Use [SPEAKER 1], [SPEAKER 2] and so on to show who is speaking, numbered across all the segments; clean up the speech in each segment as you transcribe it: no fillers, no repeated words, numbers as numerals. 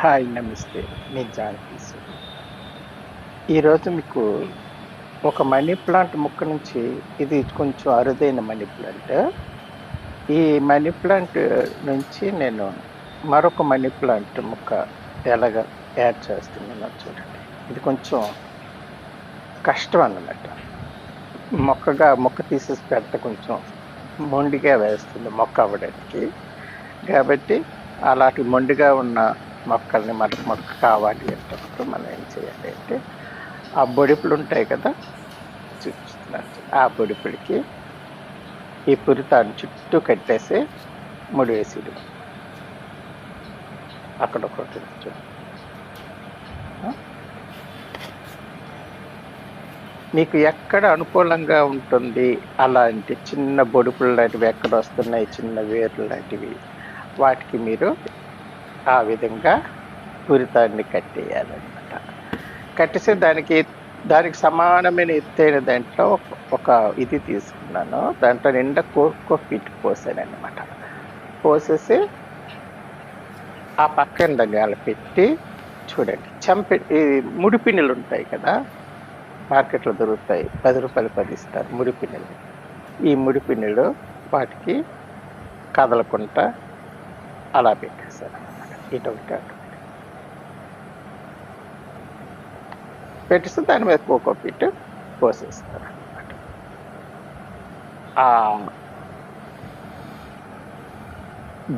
[SPEAKER 1] Hi నమస్తే. నేను Janaki sir. ఈరోజు మీకు ఒక మనీ ప్లాంట్ మొక్క నుంచి ఇది కొంచెం అరుదైన మనీ ప్లాంట్. ఈ మనీ ప్లాంట్ నుంచి నేను మరొక మనీ ప్లాంట్ మొక్క ఎలాగ యాడ్ చేస్తున్నానో చూడండి. ఇది కొంచెం కష్టం అన్నమాట. మొక్క తీసేసి పెడితే కొంచెం మొండిగా వేస్తుంది మొక్క అవ్వడానికి. కాబట్టి అలాంటి మొండిగా ఉన్న మొక్కల్ని మనకు మొక్క కావాలి అంటప్పుడు మనం ఏం చేయాలి అంటే ఆ బొడిపులు ఉంటాయి కదా, చూపిస్తున్నాను. ఆ బొడిపులకి ఈ పురితాన్ని చుట్టూ కట్టేసి ముడి వేసేది అక్కడ ఒకటి మీకు ఎక్కడ అనుకూలంగా ఉంటుంది అలాంటి చిన్న బొడుపులు లాంటివి ఎక్కడ వస్తున్నాయి, చిన్న వేర్లు లాంటివి, వాటికి మీరు ఆ విధంగా పురితాన్ని కట్టేయాలన్నమాట. కట్టేసి దానికి సమానమైన ఎత్తైన దాంట్లో ఒక ఇది తీసుకున్నాను. దాంట్లో నిండా కోకోపీట్ పోసాను అన్నమాట. పోసేసి ఆ పక్కన దాన్ని పెట్టి చూడండి. ఈ ముడిపిన్నెలు ఉంటాయి కదా, మార్కెట్లో దొరుకుతాయి, 10 రూపాయలు 10 ఇస్తారు ముడిపిన్నెలు. ఈ ముడిపిన్నెలు వాటికి కదలకుండా అలా పెట్టేస్తారు అన్నమాట. ఇటువంటి పెట్టేస్తే దాని మీద కోకోపీట్ పోసేస్తారు అన్నమాట. ఆ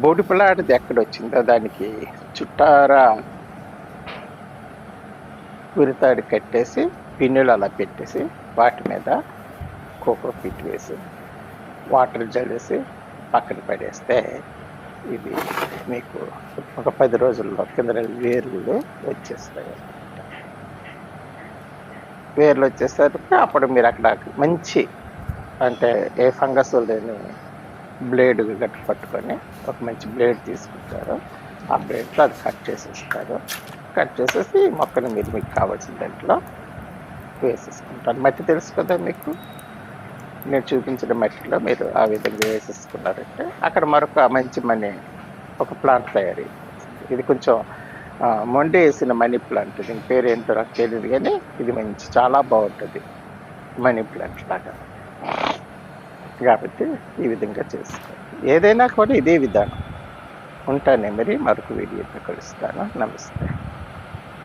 [SPEAKER 1] బొడిపులాంటిది ఎక్కడొచ్చిందో దానికి చుట్టారా ఉరితాడు కట్టేసి పిన్నులు అలా పెట్టేసి వాటి మీద కోకోపీట్ వేసి వాటర్ జల్లేసి పక్కన పడేస్తే ఇది మీకు ఒక 10 రోజుల్లో కింద వేర్లు వచ్చేస్తాయి. వేర్లు వచ్చేసరికి అప్పుడు మీరు అక్కడ మంచి అంటే ఏ ఫంగస్ లేని బ్లేడ్ గట్టి పట్టుకొని ఒక మంచి బ్లేడ్ తీసుకుంటారు. ఆ బ్లేడ్తో అది కట్ చేసేస్తారు. కట్ చేసేసి మొక్కను మీకు కావాల్సిన దాంట్లో వేసేసుకుంటారు. మట్టి తెలుసు కదా మీకు, నేను చూపించిన మట్టిలో మీరు ఆ విధంగా వేసేసుకున్నారంటే అక్కడ మరొక మంచి ఒక ప్లాంట్ తయారీ. ఇది కొంచెం మొండి వేసిన మనీ ప్లాంట్. దీని పేరు ఏంటో నాకు తెలియదు, కానీ ఇది చాలా బాగుంటుంది మనీ ప్లాంట్ లాగా. కాబట్టి ఈ విధంగా చేసుకోవాలి. ఏదైనా కూడా ఇదే విధానం. ఉంటానే మరి మరొక వీడియోతో కలుస్తాను. నమస్తే.